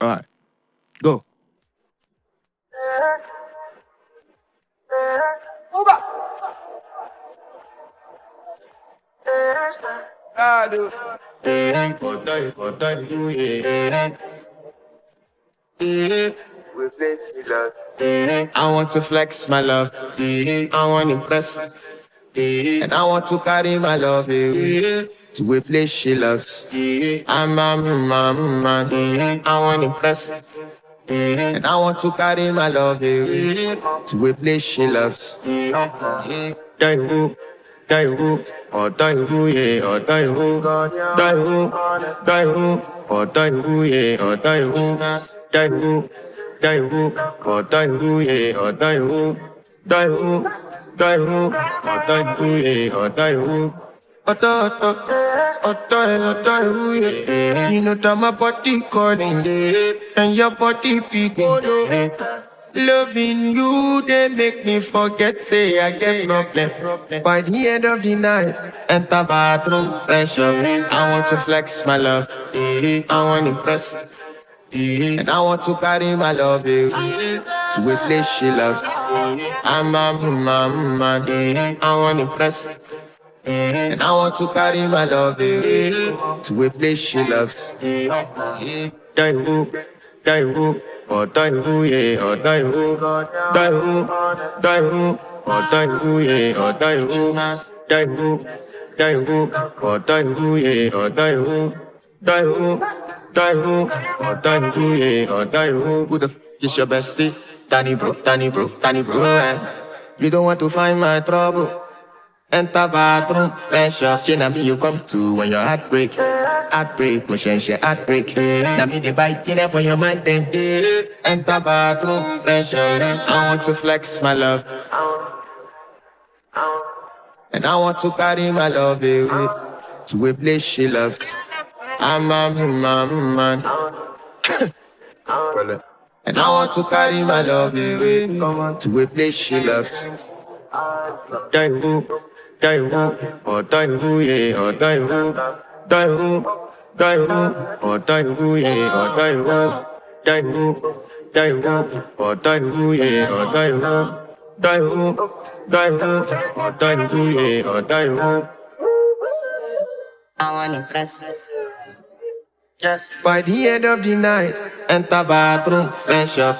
Alright, go. Aduh. I want to flex my love. I want to impress. And I want to carry my love to a place she loves. I'm a man. I want to impress. And I want to carry my love to a place she loves. Daiwu, Daiwu, oh Daiwu, yeah, oh Daiwu, Daiwu, Daiwu, oh Daiwu, yeah, oh Daiwu, Daiwu, Daiwu, oh Daiwu, yeah, oh Daiwu, Daiwu, Daiwu, oh Daiwu, yeah, oh Daiwu. Oto, yeah. You know that my body calling, yeah, and your body beating. Yeah. Loving you, they make me forget, say I get problem. By the end of the night, enter bathroom, fresh up. I want to flex my love, I want to impress, and I want to carry my love to a place she loves. I'm a man, I want to impress, and I want to carry my love to a place she loves. Daiwu, Daiwu, oh Daiwu, yeah, oh Daiwu, Daiwu, Daiwu, oh Daiwu, yeah, oh Daiwu, Daiwu, Daiwu, oh Daiwu, yeah, oh Daiwu, Daiwu, Daiwu, oh Daiwu, yeah, oh Daiwu. Who the f is your bestie? Danny bro, Danny bro, Danny bro. You don't want to find my trouble. Enter bathroom, fresh up. She na me you come to when your heart break. Heartbreak, motion she heartbreak. Na me the bite in there for your mind then. Enter bathroom, fresh up. I want to flex my love, and I want to carry my love away to a place she loves. I'm a man, and I want to carry my love away to a place she loves. Daiwu, Daiwu, oh Daiwu, yeah, oh Daiwu, Daiwu, Daiwu, oh Daiwu, yeah, oh Daiwu, Daiwu, Daiwu, oh Daiwu, yeah, oh Daiwu, Daiwu, Daiwu, oh Daiwu, yeah, oh Daiwu. I wanna impress. Yes. By the end of the night, enter bathroom, fresh up.